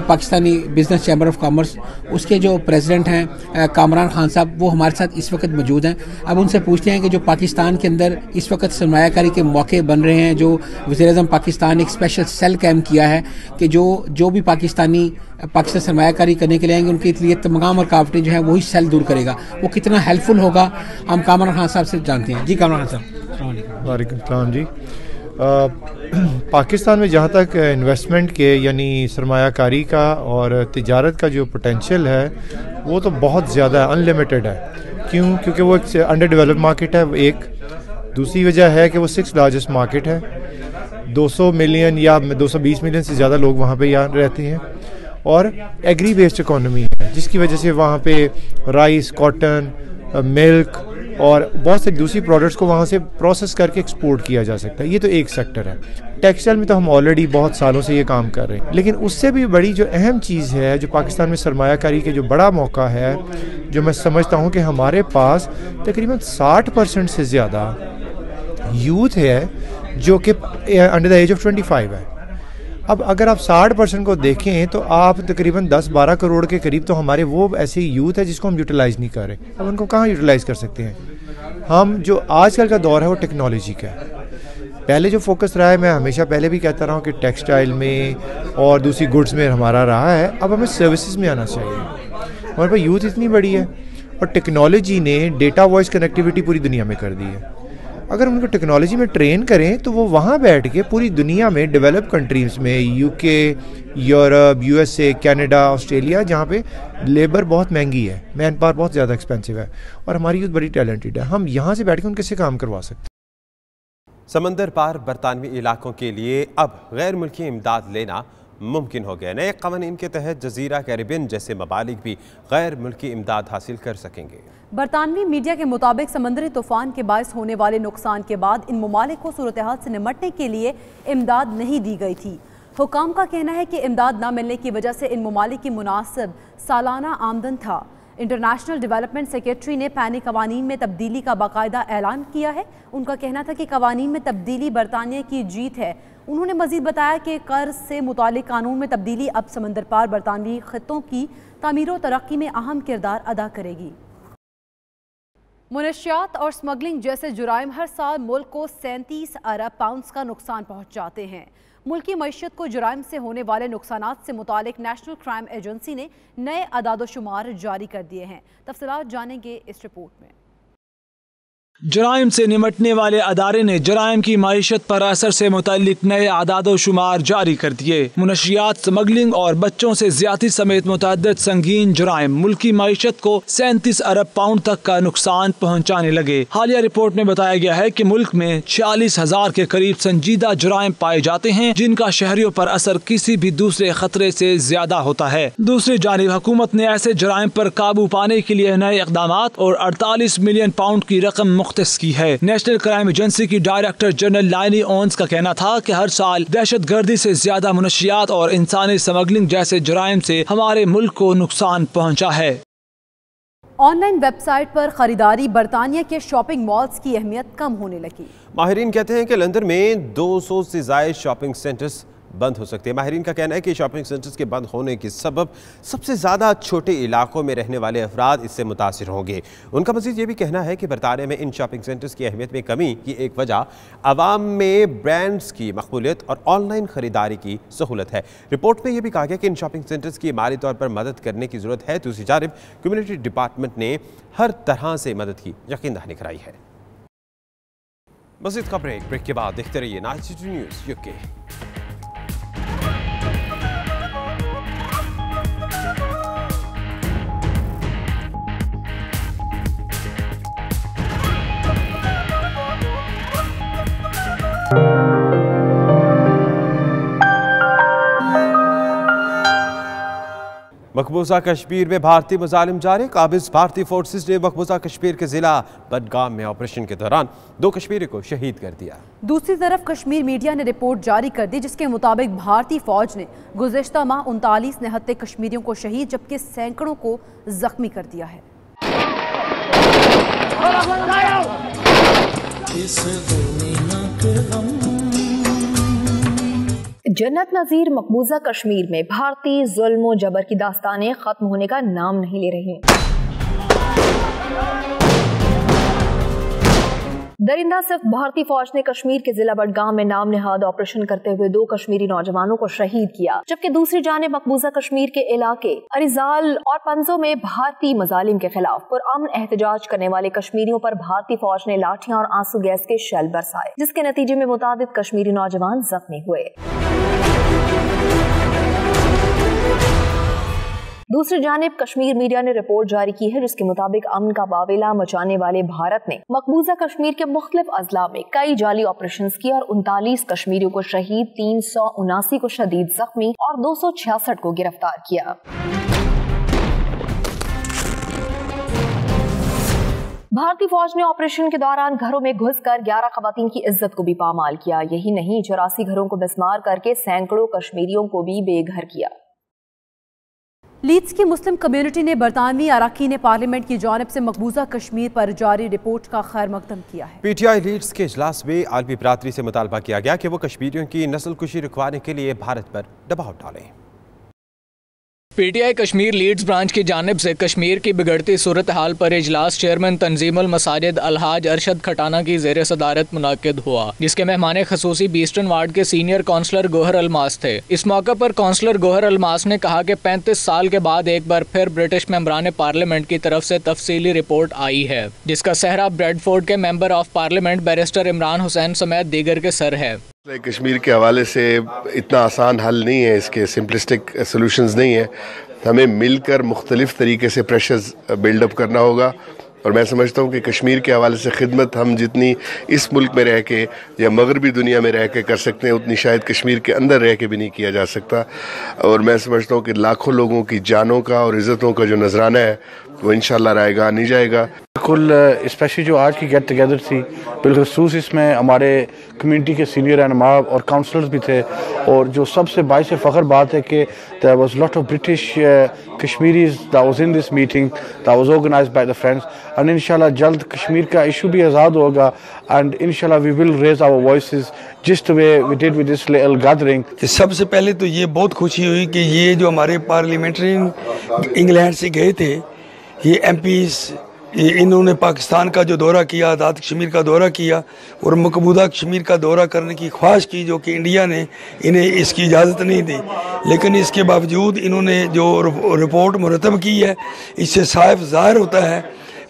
Pakistani business chamber of commerce, उसके जो प्रेसिडेंट हैं कामरान खान साहब, वो हमारे साथ इस वक्त मौजूद हैं। अब उनसे पूछते हैं कि जो पाकिस्तान के अंदर इस वक्त सरमायाकारी के मौके बन रहे हैं, जो वज़ीर-ए-आज़म पाकिस्तान ने एक स्पेशल सेल कैम्प किया है कि जो भी पाकिस्तानी पाकिस्तान सरमायाकारी करने के लिए आएंगे उनके लिए तमाम रुकावटें जो है वही सेल दूर करेगा। वो कितना हेल्पफुल होगा हम कामरान खान साहब से जानते हैं। जी कामरान खान साहब। वालेकुम सलाम जी। पाकिस्तान में जहाँ तक इन्वेस्टमेंट के यानी सरमायाकारी का और तिजारत का जो पोटेंशियल है वो तो बहुत ज़्यादा अनलिमिटेड है। क्यों? क्योंकि वो एक अंडर डेवलप मार्केट है। एक दूसरी वजह है कि वो 6th लार्जेस्ट मार्केट है। 200 मिलियन या 220 मिलियन से ज़्यादा लोग वहाँ पे यहाँ रहते हैं और एग्री बेस्ड इकोनॉमी है, जिसकी वजह से वहाँ पे राइस, कॉटन, मिल्क और बहुत से दूसरी प्रोडक्ट्स को वहाँ से प्रोसेस करके एक्सपोर्ट किया जा सकता है। ये तो एक सेक्टर है। टेक्सटाइल में तो हम ऑलरेडी बहुत सालों से ये काम कर रहे हैं, लेकिन उससे भी बड़ी जो अहम चीज़ है, जो पाकिस्तान में सरमायाकारी के जो बड़ा मौका है, जो मैं समझता हूँ कि हमारे पास तकरीबन 60% से ज़्यादा यूथ है जो कि अंडर द एज ऑफ 25 है। अब अगर आप 60% को देखें तो आप तकरीबन 10-12 करोड़ के करीब तो हमारे वो ऐसे यूथ है जिसको हम यूटिलाइज़ नहीं कर रहे। अब उनको कहाँ यूटिलाइज़ कर सकते हैं हम? जो आजकल का दौर है वो टेक्नोलॉजी का है। पहले जो फोकस रहा है, मैं हमेशा पहले भी कहता रहा हूँ कि टेक्सटाइल में और दूसरी गुड्स में हमारा रहा है। अब हमें सर्विसेज में आना चाहिए। हमारे पास यूथ इतनी बड़ी है और टेक्नोलॉजी ने डेटा वॉइस कनेक्टिविटी पूरी दुनिया में कर दी है। अगर उनको टेक्नोलॉजी में ट्रेन करें तो वो वहाँ बैठ के पूरी दुनिया में डेवलप कंट्रीज़ में, UK, Europe, USA, Canada, Australia, जहाँ पे लेबर बहुत महंगी है, मैन पावर बहुत ज़्यादा एक्सपेंसिव है और हमारी यूथ बड़ी टैलेंटेड है, हम यहाँ से बैठ के उनके से काम करवा सकते हैं। समंदर पार बरतानवी इलाकों के लिए अब गैर मुल्की इमदाद लेना मुमकिन हो गया। नए क़वानीन के तहत जजीरा कैरिबियन जैसे ममालिक भी गैर मुल्की इमदाद हासिल कर सकेंगे। बरतानवी मीडिया के मुताबिक समंदरी तूफान के बायस होने वाले नुकसान के बाद इन ममालिक को सूरत हाल से निमटने के लिए इमदाद नहीं दी गई थी। हुकाम का कहना है कि इमदाद न मिलने की वजह से इन ममालिक की मुनासिब सालाना आमदन था। इंटरनेशनल डेवलपमेंट सेक्रेटरी ने पैनी कवानीन में तब्दीली का बाकायदा ऐलान किया है। उनका कहना था कि कवानीन में तब्दीली बरतानिया की जीत है। उन्होंने मजीद बताया कि कर्ज से मुतालिक कानून में तब्दीली अब समंदर पार बरतानवी खित्तों की तामीर व तरक्की में अहम किरदार अदा करेगी। मुनशियात और स्मगलिंग जैसे जुराइम हर साल मुल्क को 37 अरब पाउंड का नुकसान पहुँचाते हैं। मुल्की मईशत को जुराइम से होने वाले नुकसानात से मुतालिक नेशनल क्राइम एजेंसी ने नए अदाद-ओ-शुमार जारी कर दिए हैं। तफसीलात जानेंगे इस रिपोर्ट में। जराइम से निमटने वाले अदारे ने जराइम की माइशत पर असर से मुतालिक नए आदादो शुमार जारी कर दिए। मुनशियात, स्मगलिंग और बच्चों से ज्यादती समेत मुतअद्दिद संगीन जराइम मुल्की माइशत को 37 अरब पाउंड तक का नुकसान पहुँचाने लगे। हालिया रिपोर्ट में बताया गया है कि मुल्क में 46,000 के करीब संजीदा जराइम पाए जाते हैं, जिनका शहरियों पर असर किसी भी दूसरे खतरे से ज्यादा होता है। दूसरी जानिब हुकूमत ने ऐसे जराइम पर काबू पाने के लिए नए इकदाम और 48 मिलियन पाउंड की रकम मुख्तस की है। नेशनल क्राइम एजेंसी की डायरेक्टर जनरल लाइनी ओन्स का कहना था कि हर साल दहशत गर्दी से ज्यादा मुनशियात और इंसानी स्मगलिंग जैसे जराइम से हमारे मुल्क को नुकसान पहुंचा है। ऑनलाइन वेबसाइट पर खरीदारी बरतानिया के शॉपिंग मॉल्स की अहमियत कम होने लगी। माहिरीन कहते हैं कि लंदन में 200 से ज़ायद शॉपिंग सेंटर्स बंद हो सकते हैं। माहिरीन का कहना है कि शॉपिंग सेंटर्स के बंद होने के सबब सबसे ज़्यादा छोटे इलाकों में रहने वाले अफराद इससे मुतासिर होंगे। उनका मज़ीद ये भी कहना है कि बरतानिया में इन शॉपिंग सेंटर्स की अहमियत में कमी की एक वजह आवाम में ब्रांड्स की मकबूलियत और ऑनलाइन ख़रीदारी की सहूलत है। रिपोर्ट में यह भी कहा गया कि इन शॉपिंग सेंटर्स की माली तौर पर मदद करने की ज़रूरत है। दूसरी जानिब कम्युनिटी डिपार्टमेंट ने हर तरह से मदद की यकीन दहानी कराई है। मज़ीद खबरें ब्रेक के बाद देखते रहिए 92 न्यूज़ यूके। मकबूजा कश्मीर में भारतीय मुजालिम जारी। काबिज भारतीय फोर्सेस ने मकबूजा कश्मीर के जिला बडगाम में ऑपरेशन के दौरान 2 कश्मीरी को शहीद कर दिया। दूसरी तरफ कश्मीर मीडिया ने रिपोर्ट जारी कर दी जिसके मुताबिक भारतीय फौज ने गुज़िश्ता माह 39 निहत्ते कश्मीरियों को शहीद जबकि सैकड़ों को जख्मी कर दिया है। जन्नत नज़ीर मकबूजा कश्मीर में भारतीय जुल्म जबर की दास्तानें खत्म होने का नाम नहीं ले रही। दरिंदा सिर्फ भारतीय फौज ने कश्मीर के जिला बडगाम में नाम नेहाद ऑपरेशन करते हुए 2 कश्मीरी नौजवानों को शहीद किया, जबकि दूसरी जानिब मकबूजा कश्मीर के इलाके अरिजाल और पंजो में भारतीय मजालिम के खिलाफ पुरअमन एहतजाज करने वाले कश्मीरियों पर भारतीय फौज ने लाठियां और आंसू गैस के शेल बरसाए, जिसके नतीजे में मुतादिद कश्मीरी नौजवान जख्मी हुए। दूसरी जानिब कश्मीर मीडिया ने रिपोर्ट जारी की है, जिसके मुताबिक अमन का वावेला मचाने वाले भारत ने मकबूजा कश्मीर के मुख्तलिफ अजला में कई जाली ऑपरेशंस किए और 39 कश्मीरियों को शहीद, 379 को शदीद जख्मी और 266 को गिरफ्तार किया। भारतीय फौज ने ऑपरेशन के दौरान घरों में घुसकर 11 खवातीन की इज्जत को भी पामाल किया। यही नहीं, 84 घरों को बिस्मार करके सैकड़ों कश्मीरियों को भी बेघर किया। लीड्स की मुस्लिम कम्युनिटी ने बरतानवी अरकान पार्लियामेंट की जानिब से मकबूजा कश्मीर पर जारी रिपोर्ट का खैर मकदम किया है। PTI लीड्स के इजलास में आलमी बरादरी से मुतालबा किया गया कि वो कश्मीरियों की नस्ल कुशी रुकवाने के लिए भारत पर दबाव डालें। PTI कश्मीर लीड्स ब्रांच की जानिब से कश्मीर की बिगड़ती सूरत हाल पर इजलास चेयरमैन तंजीमुल मसाजिद अलहाज अरशद खटाना की ज़ेर सदारत मुनाकिद हुआ, जिसके मेहमान खसूसी बीस्टन वार्ड के सीनियर काउंसलर गोहर अलमास थे। इस मौके पर काउंसलर गोहर अलमास ने कहा कि 35 साल के बाद एक बार फिर ब्रिटिश मेंबरान पार्लियामेंट की तरफ से तफसीली रिपोर्ट आई है, जिसका सहरा ब्रेडफोर्ड के member of parliament barrister Imran Hussain समेत दीगर के सर है। कश्मीर के हवाले से इतना आसान हल नहीं है, इसके सिंपलिस्टिक सोल्यूशंस नहीं है। हमें मिलकर मुख्तलिफ तरीके से प्रेशर्स बिल्डअप करना होगा और मैं समझता हूँ कि कश्मीर के हवाले से खिदमत हम जितनी इस मुल्क में रह के या मगरबी दुनिया में रह के कर सकते हैं, उतनी शायद कश्मीर के अंदर रह के भी नहीं किया जा सकता। और मैं समझता हूँ कि लाखों लोगों की जानों का और इज़्ज़तों का जो नजराना है वो इंशाल्लाह रहेगा, नहीं जाएगा। बिल्कुल, स्पेशली जो आज की गेट टुगेदर थी, बिलखसूस इसमें हमारे कम्युनिटी के सीनियर रहनुमा और काउंसलर्स भी थे, और जो सबसे बाइस फ़ख्र बात है कि there was lot of British Kashmiris that was in this meeting that was organised by the friends, and इंशाल्लाह जल्द कश्मीर का इशू भी आज़ाद होगा, एंड इंशाल्लाह we will raise our voices just way we did with this little gathering. सबसे पहले तो ये बहुत खुशी हुई कि ये जो हमारे पार्लियामेंट्री इंग्लैंड से गए थे, ये MPs, इन्होंने पाकिस्तान का जो दौरा किया, आज़ाद कश्मीर का दौरा किया और मकबूजा कश्मीर का दौरा करने की ख्वाहिश की, जो कि इंडिया ने इन्हें इसकी इजाज़त नहीं दी। लेकिन इसके बावजूद इन्होंने जो रिपोर्ट मुरतब की है, इससे साफ ज़ाहिर होता है,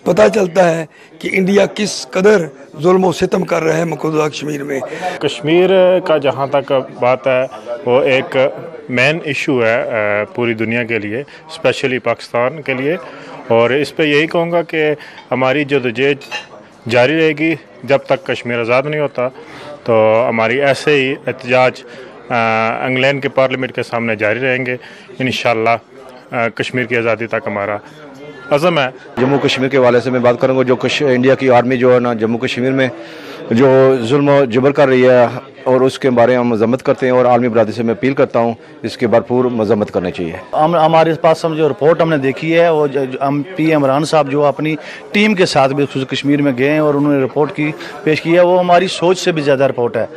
पता चलता है कि इंडिया किस कदर जुल्म और सितम कर रहा है मकबूजा कश्मीर में। कश्मीर का जहाँ तक बात है वो एक मेन इशू है पूरी दुनिया के लिए, स्पेशली पाकिस्तान के लिए, और इस पे यही कहूँगा कि हमारी जदोजहद जारी रहेगी जब तक कश्मीर आज़ाद नहीं होता। तो हमारी ऐसे ही एहतजाज इंग्लैंड के पार्लियामेंट के सामने जारी रहेंगे। इंशाल्लाह कश्मीर की आज़ादी तक हमारा अज़म है। जम्मू कश्मीर के हवाले से मैं बात करूँगा, जो इंडिया की आर्मी जो है ना जम्मू कश्मीर में जो जुल्म जबर कर रही है, और उसके बारे में हम मजम्मत करते हैं और आलमी बरादरी से मैं अपील करता हूँ इसकी भरपूर मजम्मत करनी चाहिए। हमारे पास जो रिपोर्ट हमने देखी है, वो MP इमरान साहब जो अपनी टीम के साथ भी कश्मीर में गए हैं और उन्होंने रिपोर्ट की पेश की है, वो हमारी सोच से भी ज़्यादा रिपोर्ट है,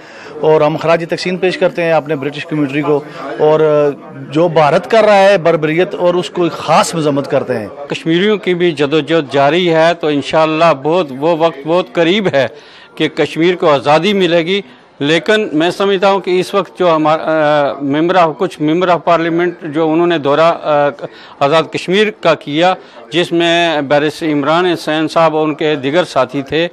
और हम खराज तहसीन पेश करते हैं अपने ब्रिटिश कम्युनिटी को, और जो भारत कर रहा है बर्बरियत, और उसको ख़ास मजम्मत करते हैं। कश्मीरियों की भी जदोजहद जारी है, तो इंशाअल्लाह वो वक्त बहुत करीब है कि कश्मीर को आज़ादी मिलेगी। लेकिन मैं समझता हूँ कि इस वक्त जो हमारा कुछ मेंबर ऑफ पार्लियामेंट जो उन्होंने दौरा आज़ाद कश्मीर का किया, जिसमें बैरिस्टर इमरान हुसैन साहब और उनके दिगर साथी थे,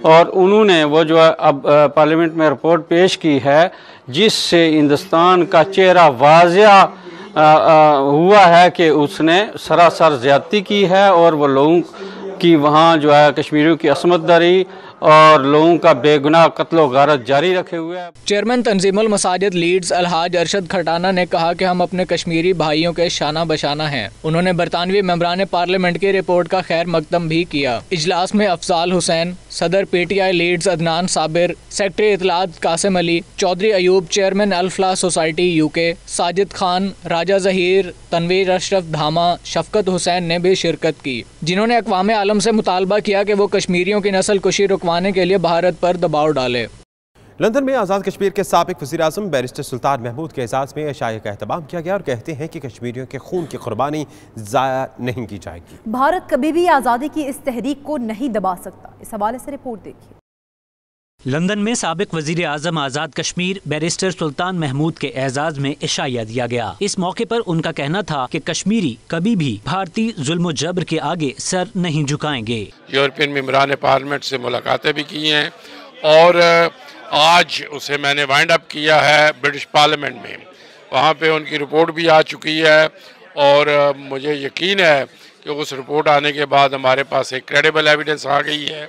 और उन्होंने वो जो है अब पार्लियामेंट में रिपोर्ट पेश की है, जिससे हिंदुस्तान का चेहरा वाज़िया हुआ है कि उसने सरासर ज़्यादती की है, और वो लोगों की वहाँ जो है कश्मीरियों की असमतदारी और लोगों का बेगुनाह कत्ल व गारत जारी रखे हुए हैं। चेयरमैन तंजीमुल मसाजिद लीड्स अलहाज अरशद खटाना ने कहा कि हम अपने कश्मीरी भाइयों के शाना बशाना हैं। उन्होंने बरतानवी मेंबरान पार्लियामेंट की रिपोर्ट का खैर मकदम भी किया। इजलास में अफजाल हुसैन, सदर PTI Leeds Adnan Sabir, secretary इतलात Qasim Ali, Chaudhry Ayub, chairman Alfalah society UK, Sajid Khan, Raja Zaheer, Tanveer Ashraf Dhama, Shafqat Hussain ने भी शिरकत की, जिन्होंने अक़वाम आलम से मुतालबा किया कि वो कश्मीरियों की नस्ल कुशी रुकवाने के लिए भारत पर दबाव डाले। लंदन में आज़ाद कश्मीर के साबिक वज़ीर-ए-आज़म बैरिस्टर सुल्तान महमूद के एजाज़ में अशाइया का एहतमाम किया गया और कहते हैं कि कश्मीरियों के खून की कुर्बानी ज़ाया नहीं की जाएगी। भारत कभी भी आज़ादी की इस तहरीक को नहीं दबा सकता। इस हवाले से रिपोर्ट देखिए। लंदन में साबिक वजीर आज़म आज़ाद कश्मीर बैरिस्टर सुल्तान महमूद के एजाज में इशाया दिया गया। इस मौके पर उनका कहना था कि कश्मीरी कभी भी भारतीय जुल्म जबर के आगे सर नहीं झुकाएंगे। यूरोपियन मेंबरान पार्लियामेंट से मुलाकातें भी की हैं और आज उसे मैंने वाइंड अप किया है ब्रिटिश पार्लियामेंट में। वहाँ पे उनकी रिपोर्ट भी आ चुकी है और मुझे यकीन है कि उस रिपोर्ट आने के बाद हमारे पास एक क्रेडिबल एविडेंस आ गई है।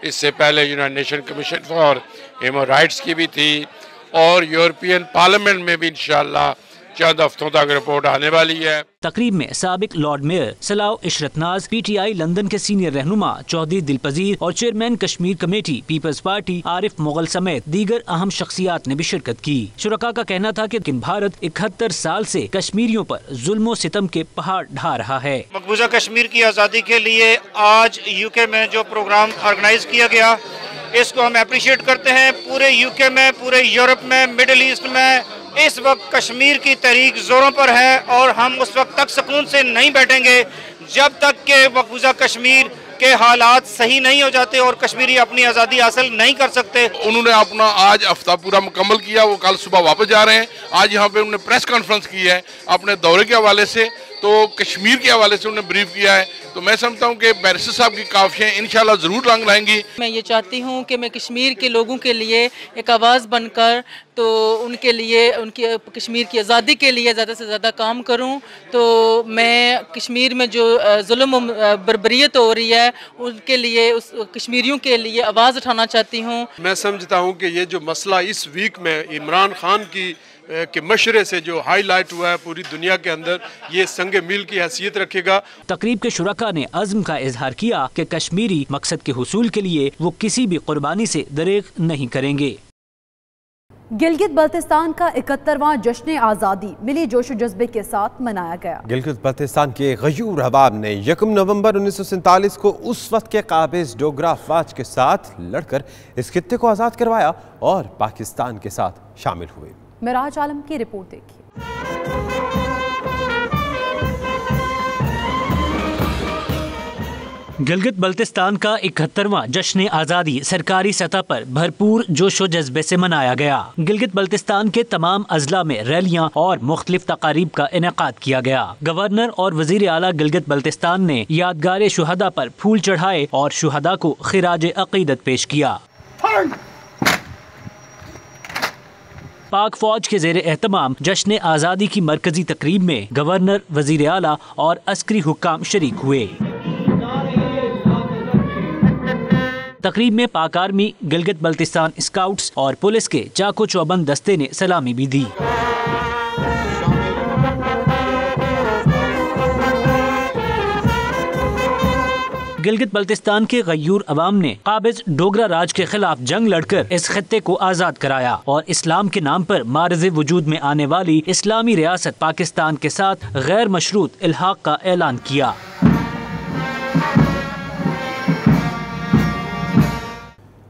इससे पहले United nation commission for human rights की भी थी और यूरोपियन पार्लियामेंट में भी इंशाअल्लाह चंद हफ्तों तक रिपोर्ट आने वाली है। तकरीब में साबिक lord mayor Salah Ishratnaz, PTI London के सीनियर रहनुमा चौधरी दिलपजीर और chairman Kashmir committee people's party Arif Mughal समेत दीगर अहम शख्सियात ने भी शिरकत की। शुरका का कहना था कि भारत 71 साल से कश्मीरियों पर जुल्म सितम के पहाड़ ढा रहा है। मकबूजा कश्मीर की आज़ादी के लिए आज UK में जो प्रोग्राम ऑर्गेनाइज किया गया, इसको हम अप्रिशिएट करते हैं। पूरे UK में, पूरे यूरोप में, मिडिल ईस्ट में इस वक्त कश्मीर की तहरीक जोरों पर है और हम उस वक्त तक सुकून से नहीं बैठेंगे जब तक के मकबूजा कश्मीर के हालात सही नहीं हो जाते और कश्मीरी अपनी आज़ादी हासिल नहीं कर सकते। उन्होंने अपना आज हफ्ता पूरा मुकम्मल किया, वो कल सुबह वापस जा रहे हैं। आज यहाँ पे उन्होंने प्रेस कॉन्फ्रेंस की है अपने दौरे के हवाले से, तो कश्मीर के हवाले से उन्होंने ब्रीफ किया है। तो मैं समझता हूँ कि बैरिस्टर साहब की काफियाँ इंशाल्लाह ज़रूर रंग लाएंगी। मैं ये चाहती हूँ कि मैं कश्मीर के लोगों के लिए एक आवाज़ बनकर तो उनके लिए, उनकी कश्मीर की आज़ादी के लिए ज़्यादा से ज़्यादा काम करूँ। तो मैं कश्मीर में जो जुल्म बर्बरियत हो रही है उनके लिए, उस कश्मीरियों के लिए आवाज़ उठाना चाहती हूँ। मैं समझता हूँ कि ये जो मसला इस वीक में इमरान खान की के मशरे से जो हाईलाइट हुआ है पूरी दुनिया के अंदर, ये संग मील की हैसियत रखेगा। तकरीब के शुरका ने अज़्म का इजहार किया कि कश्मीरी मकसद के हुसूल के लिए वो किसी भी कुर्बानी से दरेग नहीं करेंगे। गिलगित बल्तिस्तान का 71वां जश्न आज़ादी मिली जोश जज्बे के साथ मनाया गया। गिलगित बल्तिस्तान के गयूर अवाम ने 1 नवंबर 1947 को उस वक्त के काबिज डोगरा अफवाज के साथ लड़कर इस खित्ते को आज़ाद करवाया और पाकिस्तान के साथ शामिल हुए। मिराज आलम की रिपोर्ट देखिए। गिलगित बल्तिस्तान का 71वां जश्न आज़ादी सरकारी सतह पर भरपूर जोशो जज्बे से मनाया गया। गिलगित बल्तिस्तान के तमाम अजला में रैलियां और मुख्तलिफ तकारीब का इनेकाद किया गया। गवर्नर और वजीर आला गिलगित बल्तिस्तान ने यादगार शुहदा पर फूल चढ़ाए और शुहदा को खिराज अकीदत पेश किया। पाक फौज के जेर एहतमाम जश्न आज़ादी की मरकजी तकरीब में गवर्नर, वजीर आला और अस्करी हुक्काम शरीक हुए। तकरीब में पाक आर्मी, गिलगित बल्तिस्तान स्काउट्स और पुलिस के चाको चौबंद दस्ते ने सलामी भी दी। गिलगित बल्तिस्तान के गयूर अवाम ने काबिज डोगरा राज के खिलाफ जंग लड़कर इस खित्ते को आज़ाद कराया और इस्लाम के नाम पर मारज़ वजूद में आने वाली इस्लामी रियासत पाकिस्तान के साथ गैर मशरूत इल्हाक का ऐलान किया।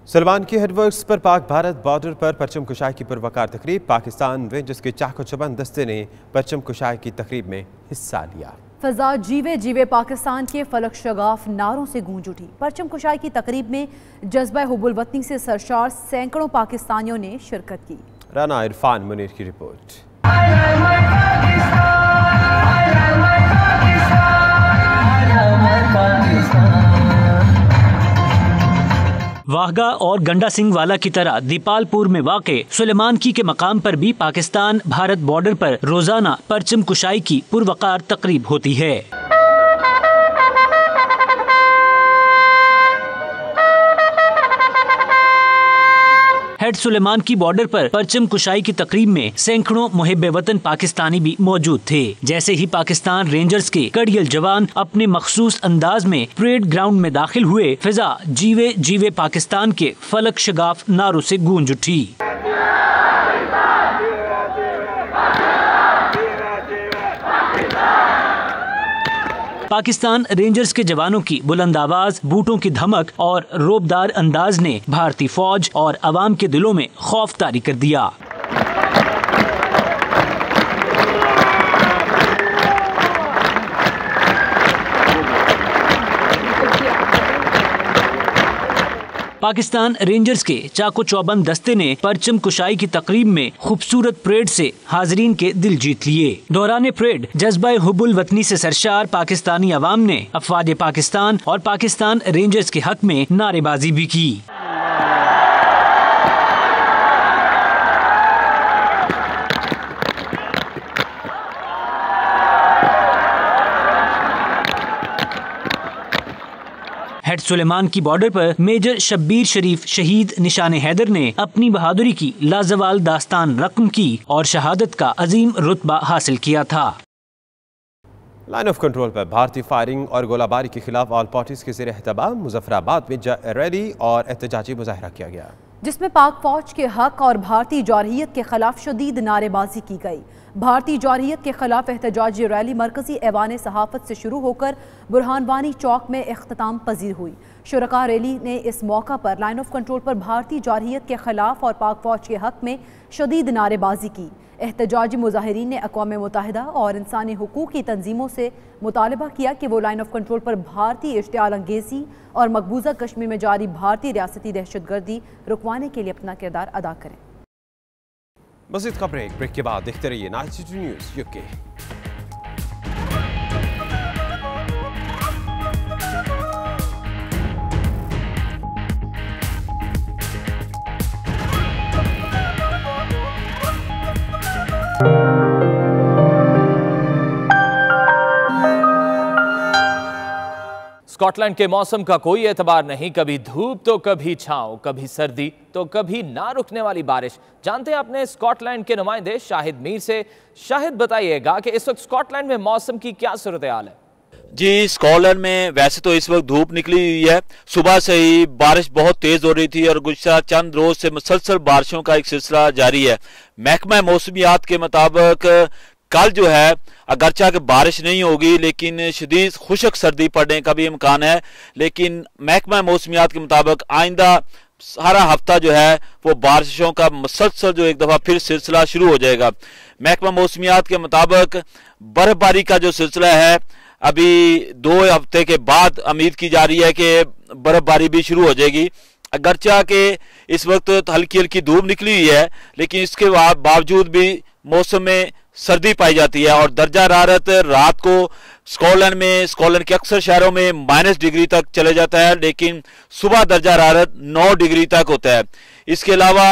सलमान की हेडवर्क्स पर पाक भारत बॉर्डर पर परचम कुशाई की पुरवकार तकरीब। पाकिस्तान रेंजर्स के चाको चबंद दस्ते ने परचम कुशाई की तकरीब में हिस्सा लिया। फजा जीवे जीवे पाकिस्तान के फलक शगाफ नारों से गूंज उठी। परचम कुशाई की तकरीब में जज्बा हुब्बुल वतनी से सरशार सैकड़ों पाकिस्तानियों ने शिरकत की। राना इरफान मुनीर की रिपोर्ट। वाहगा और गंडा सिंह वाला की तरह दीपालपुर में वाक़े सुलेमान की के मकाम पर भी पाकिस्तान भारत बॉर्डर पर रोजाना परचम कुशाई की पुरवकार तकरीब होती है। हेड सुलेमान की बॉर्डर पर परचम कुशाई की तकरीब में सैकड़ों मुहिब्बे वतन पाकिस्तानी भी मौजूद थे। जैसे ही पाकिस्तान रेंजर्स के कड़ियल जवान अपने मखसूस अंदाज में परेड ग्राउंड में दाखिल हुए, फिजा जीवे जीवे पाकिस्तान के फलक शगाफ नारों से गूंज उठी। पाकिस्तान रेंजर्स के जवानों की बुलंद आवाज, बूटों की धमक और रोबदार अंदाज ने भारतीय फौज और अवाम के दिलों में खौफ तारी कर दिया। पाकिस्तान रेंजर्स के चाको चौबंद दस्ते ने परचम कुशाई की तकरीब में खूबसूरत परेड से हाजरीन के दिल जीत लिए। दौरान परेड जज्बा हुब्बुल वतनी से सरशार पाकिस्तानी अवाम ने अफवाज पाकिस्तान और पाकिस्तान रेंजर्स के हक में नारेबाजी भी की। हेड सुलेमान की बॉर्डर पर मेजर शब्बीर शरीफ शहीद निशाने हैदर ने अपनी बहादुरी की लाजवाल दास्तान रकम की और शहादत का अजीम रुतबा हासिल किया था। लाइन ऑफ कंट्रोल पर भारतीय फायरिंग और गोलाबारी के खिलाफ ऑल पार्टीज के ज़ेर एहतमाम मुजफ्फराबाद में रैली और एहतजाजी मुजाहरा किया गया, जिसमें पाक फौज के हक और भारतीय जौहरियत के खिलाफ शदीद नारेबाजी की गई। भारतीय जौहरियत के खिलाफ एहतजाजी रैली मरकजी ऐवान सहाफत से शुरू होकर बुरहानवानी चौक में इख्तिताम पजीर हुई। शुरका रैली ने इस मौका पर लाइन ऑफ कंट्रोल पर भारतीय जौहरियत के खिलाफ और पाक फौज के हक में शदीद नारेबाजी की। एहतजाजी मुजाहिरीन ने अक़वाम मुत्तहिदा और इंसानी हुकूक की तंजीमों से मुतालबा किया कि वो लाइन ऑफ कंट्रोल पर भारतीय इश्तियाल अंगेज़ी और मकबूजा कश्मीर में जारी भारतीय रियासती दहशतगर्दी रुकवाने के लिए अपना किरदार अदा करें। मज़ीद खबरें ब्रेक के बाद देखते रहिए 92 न्यूज़ यूके। स्कॉटलैंड के मौसम का कोई एतबार नहीं, कभी धूप तो कभी छांव, कभी सर्दी तो कभी ना रुकने वाली बारिश। जानते हैं अपने स्कॉटलैंड के नुमाइंदे शाहिद मीर से। शाहिद, बताइएगा कि इस वक्त स्कॉटलैंड में मौसम की क्या सूरत हाल है? जी, स्कॉटलैंड में वैसे तो इस वक्त धूप निकली हुई है। सुबह से ही बारिश बहुत तेज हो रही थी और गुज़श्ता चंद रोज से मुसलसल बारिशों का एक सिलसिला जारी है। महकमा मौसमियात के मुताबिक कल जो है अगरचा कि बारिश नहीं होगी, लेकिन शदीद खुशक सर्दी पड़ने का भी इम्कान है। लेकिन महकमा मौसमियात के मुताबिक आइंदा सारा हफ्ता जो है वो बारिशों का मुसलसल जो एक दफ़ा फिर सिलसिला शुरू हो जाएगा। महकमा मौसमियात के मुताबिक बर्फबारी का जो सिलसिला है अभी 2 हफ्ते के बाद उम्मीद की जा रही है कि बर्फबारी भी शुरू हो जाएगी। अगरचा के इस वक्त हल्की हल्की धूप निकली हुई है, लेकिन इसके बावजूद भी मौसम में सर्दी पाई जाती है और दर्जा हरारत रात को स्कॉटलैंड के अक्सर शहरों में -, डिग्री तक चले जाता है, लेकिन सुबह दर्जा हरारत 9 डिग्री तक होता है। इसके अलावा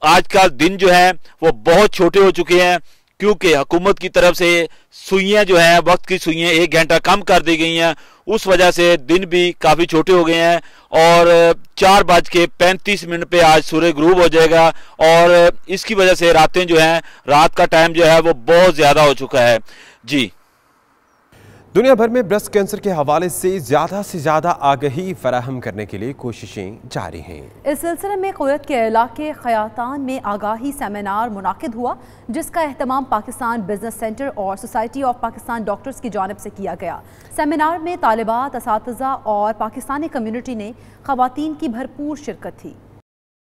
आज का दिन जो है वो बहुत छोटे हो चुके हैं, क्योंकि हुकूमत की तरफ से सुइयां जो हैं, वक्त की सुइयां 1 घंटा कम कर दी गई हैं। उस वजह से दिन भी काफ़ी छोटे हो गए हैं और 4:35 पे आज सूर्य गुरूब हो जाएगा और इसकी वजह से रातें जो हैं, रात का टाइम जो है वो बहुत ज़्यादा हो चुका है। जी, दुनिया भर में ब्रेस्ट कैंसर के हवाले से ज़्यादा आगाही फराहम करने के लिए कोशिशें जारी हैं। इस सिलसिले में कुवैत के इलाके खयातान में आगाही सेमिनार मुनाकिद हुआ, जिसका एहतमाम पाकिस्तान बिजनेस सेंटर और सोसाइटी ऑफ पाकिस्तान डॉक्टर्स की जानिब से किया गया। सेमिनार में तालिबात, असातिज़ा और पाकिस्तानी कम्यूनिटी ने ख़वातीन की भरपूर शिरकत थी।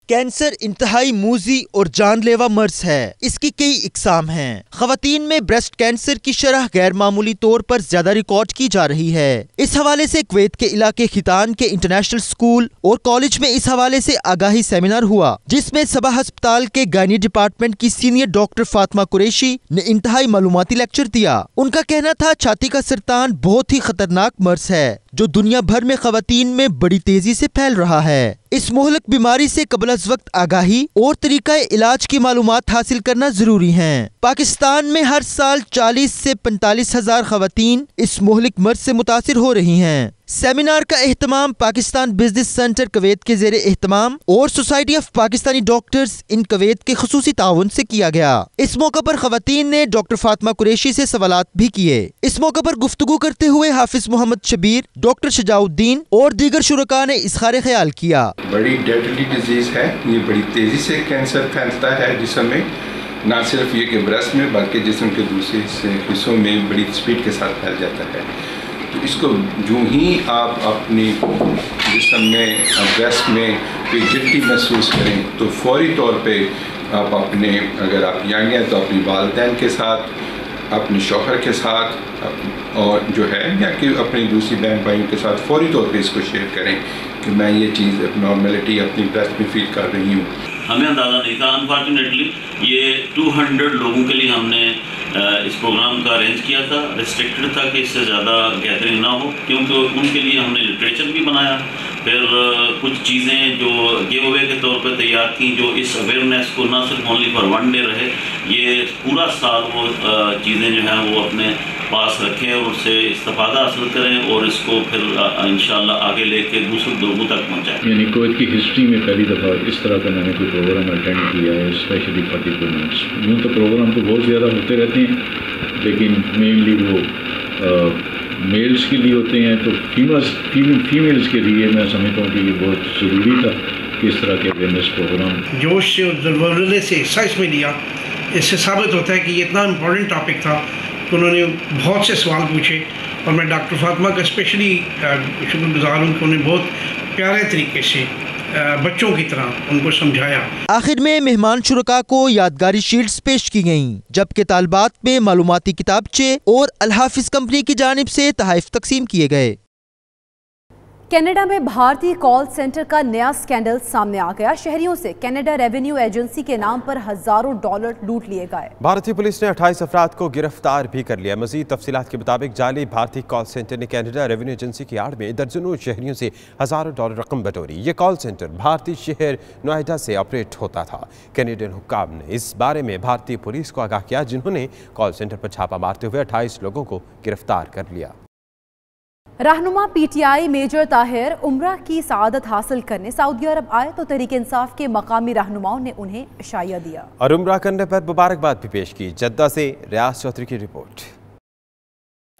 कैंसर इंतहाई मूजी और जानलेवा मर्ज है। इसकी कई इकसाम हैं। ख़वातीन में ब्रेस्ट कैंसर की शरह गैर मामूली तौर पर ज्यादा रिकॉर्ड की जा रही है। इस हवाले से कुवैत के इलाके खितान के इंटरनेशनल स्कूल और कॉलेज में इस हवाले से आगाही सेमिनार हुआ, जिसमें सबा अस्पताल के गायनी डिपार्टमेंट की सीनियर डॉक्टर फातिमा कुरैशी ने इंतहाई मालूमाती लेक्चर दिया। उनका कहना था छाती का सरतान बहुत ही खतरनाक मर्ज है जो दुनिया भर में ख़वातीन में बड़ी तेजी से फैल रहा है। इस मोहलक बीमारी से कबल अज़ वक्त आगाही और तरीका इलाज की मालूमात हासिल करना जरूरी है। पाकिस्तान में हर साल 40 से 45 हज़ार ख़वातीन इस मोहलिक मर्ज से मुतासिर हो रही हैं। सेमिनार का एहतमाम पाकिस्तान बिजनेस सेंटर कुवैत के ज़ेरे एहतमाम और society of Pakistani doctors in Kuwait के खुसूसी ताउन से किया गया। इस मौका पर खवातीन ने डॉक्टर फातिमा कुरैशी से सवालात भी किए। इस मौका पर गुफ्तगू करते हुए हाफिज मोहम्मद शबीर, डॉक्टर शजाउद्दीन और दीगर शुरका ने इज़हार ख्याल किया। बड़ी डेडली डिजीज है, ये बड़ी तेजी से कैंसर फैलता है जिसम में, न सिर्फ ये कि ब्रेस्ट में बल्कि जिस्म के दूसरे हिस्सों में बड़ी स्पीड के साथ फैल जाता है। तो इसको जो ही आप अपनी जिस्म में ब्रेस्ट में कोई गिल्टी महसूस करें तो फौरी तौर पे आप अपने, अगर आप यंग हैं तो अपनी वालिदैन के साथ, अपने शौहर के साथ और जो है या कि अपनी दूसरी बहन भाइयों के साथ फौरी तौर पे इसको शेयर करें कि मैं ये चीज़ नॉर्मलिटी अपनी ब्रेस्ट में फील कर रही हूँ। हमें अंदाज़ा नहीं था। अनफॉर्चुनेटली ये 200 लोगों के लिए हमने इस प्रोग्राम का अरेंज किया था। रिस्ट्रिक्टेड था कि इससे ज़्यादा गैदरिंग ना हो, क्योंकि उनके लिए हमने लिटरेचर भी बनाया। फिर कुछ चीज़ें जो गिव अवे के तौर पर तैयार थी, जो इस अवेयरनेस को ना सिर्फ ओनली फॉर वन डे रहे, ये पूरा साल वो चीज़ें जो हैं वो अपने पास रखें और उससे इस्तेफादा हासिल करें और इसको फिर इंशाल्लाह आगे लेके दूसरे लोगों तक पहुँचाएं। यानी कुवैत की हिस्ट्री में पहली दफ़ा इस तरह का मैंने कोई प्रोग्राम अटेंड किया है, स्पेशली फॉर डिप्लोमेट्स। यूँ तो प्रोग्राम तो बहुत ज़्यादा होते रहते हैं, लेकिन मेनली वो मेल्स के लिए होते हैं, तो फीमेल्स के लिए मैं समझता हूँ कि ये बहुत ज़रूरी था कि इस तरह के अवेयरनेस प्रोग्राम जोश से और ज़रूरत से एक्साइज में लिया। इससे साबित होता है कि ये इतना इम्पोर्टेंट टॉपिक था कि उन्होंने बहुत से सवाल पूछे और मैं डॉक्टर फातिमा का स्पेशली शुक्रगुजार हूँ कि उन्होंने बहुत प्यारे तरीके से बच्चों की तरह उनको समझाया। आखिर में मेहमान शुरका को यादगारी शील्ड्स पेश की गयीं, जबकि तालबात में मालूमाती किताबचे और अल हाफिज कंपनी की जानिब से तोहफे तकसीम किए गए। कनाडा में भारतीय कॉल सेंटर का नया स्कैंडल सामने आ गया। शहरियों से कनाडा रेवेन्यू एजेंसी के नाम पर हजारों डॉलर लूट लिए गए। भारतीय पुलिस ने 28 अफराद को गिरफ्तार भी कर लिया। मजीद तफसीलात के मुताबिक जाली भारतीय कॉल सेंटर ने कनाडा रेवेन्यू एजेंसी की आड़ में दर्जनों शहरियों से हजारों डॉलर रकम बटोरी। ये कॉल सेंटर भारतीय शहर नोएडा से ऑपरेट होता था। कैनेडियन हुक्काम ने इस बारे में भारतीय पुलिस को आगाह किया, जिन्होंने कॉल सेंटर पर छापा मारते हुए 28 लोगों को गिरफ्तार कर लिया। रहनुमा पीटीआई मेजर ताहिर उम्रा की सआदत हासिल करने सऊदी अरब आए तो तहरीक इंसाफ के मकामी रहनुमाओं ने उन्हें इशाया दिया और उम्रा करने पर मुबारकबाद भी पेश की। जद्दा से रियाज चौधरी की रिपोर्ट।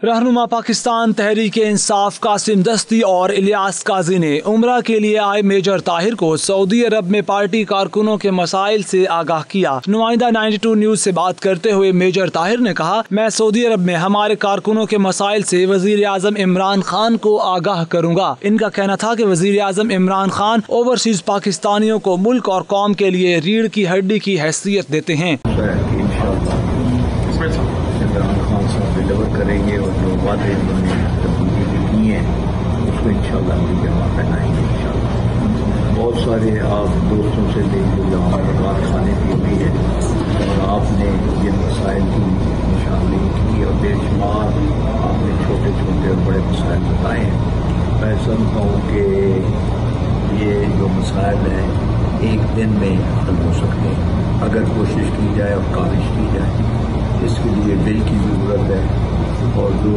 रहनुमा पाकिस्तान तहरीक इंसाफ कासिम दस्ती और इलियास काजी ने उम्रा के लिए आए मेजर ताहिर को सऊदी अरब में पार्टी कारकुनों के मसाइल से आगाह किया। नुमाइंदा 92 न्यूज से बात करते हुए मेजर ताहिर ने कहा, मैं सऊदी अरब में हमारे कारकुनों के मसाइल से वजीर आजम इमरान खान को आगाह करूँगा। इनका कहना था कि वजीर आजम इमरान खान ओवरसीज पाकिस्तानियों को मुल्क और कौम के लिए रीढ़ की हड्डी की हैसियत देते हैं। करेंगे और जो वादे उन्होंने तब्दीली की हैं उसको इंशाल्लाह हम जमा पहनाएंगे। इंशाल्लाह बहुत सारे आप दोस्तों से लेकर यहाँ बात खाने की भी है और आपने ये मसाइल की निशानदेही की और बेशुमार आपने छोटे छोटे और बड़े मसाइल बताए हैं। मैं समझता हूँ कि ये जो मसाइल हैं एक दिन में हल हो सकते हैं अगर कोशिश की जाए और काविश की जाए। इसके लिए दिल की ज़रूरत है और जो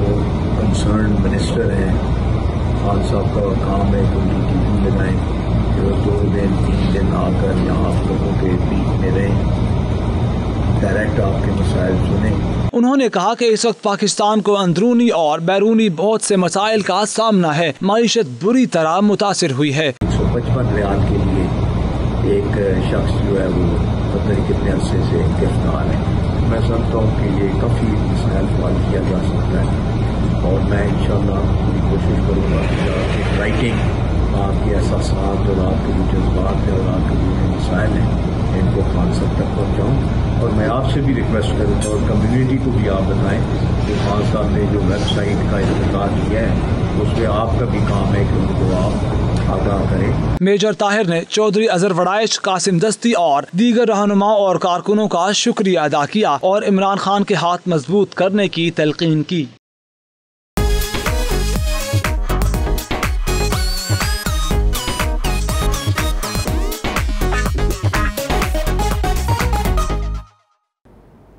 कंसर्न मिनिस्टर हैं खान साहब का काम है कि उनकी टीम लगाएं कि वो 2 दिन 3 दिन आकर यहाँ आप लोगों के बीच में रहें, डायरेक्ट आपके मसाइल सुने। उन्होंने कहा कि इस वक्त पाकिस्तान को अंदरूनी और बैरूनी बहुत से मसाइल का सामना है। मईशत बुरी तरह मुतासिर हुई है। 155 रियाल के लिए एक शख्स जो है वो 15 कितने अरसे से गिरफ्तार है। मैं समझता हूँ कि ये काफ़ी मसाइल हल किया जा सकता है और मैं इंशाल्लाह पूरी कोशिश करूँगा कि आपकी राइटिंग आपके एहसासात और आपके जो जज्बात हैं और आपके जो मसाइल हैं इनको खान साहब तक पहुँचाऊँ। और मैं आपसे भी रिक्वेस्ट करूँगा और कम्युनिटी को भी आप बताएं कि खान साहब ने जो वेबसाइट का इस्तेमाल किया है उसमें आपका भी काम है कि उनको आप आगाह करें। मेजर ताहिर ने चौधरी अजहर वड़ाइश, कासिम दस्ती और दीगर रहनुमाओं और कारकुनों का शुक्रिया अदा किया और इमरान खान के हाथ मजबूत करने की तलकीन की।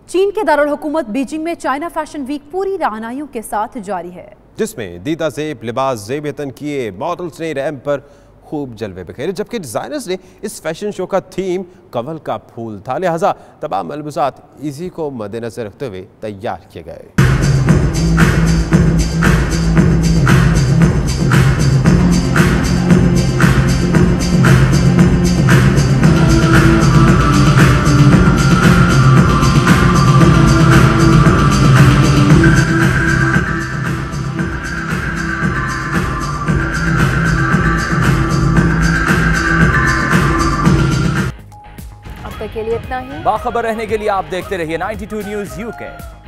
चीन के दारुल हुकूमत बीजिंग में चाइना फैशन वीक पूरी राहनाइयों के साथ जारी है। जिसमें दीदा ज़ेब लिबास ज़ेब किए मॉडल्स ने रैंप पर खूब जलवे बिखेरे, जबकि डिज़ाइनर्स ने इस फैशन शो का थीम कमल का फूल था। लिहाजा तमाम मलबूसात इसी को मद्देनजर रखते हुए तैयार किए गए। के लिए इतना ही। बाखबर रहने के लिए आप देखते रहिए 92 न्यूज़ UK।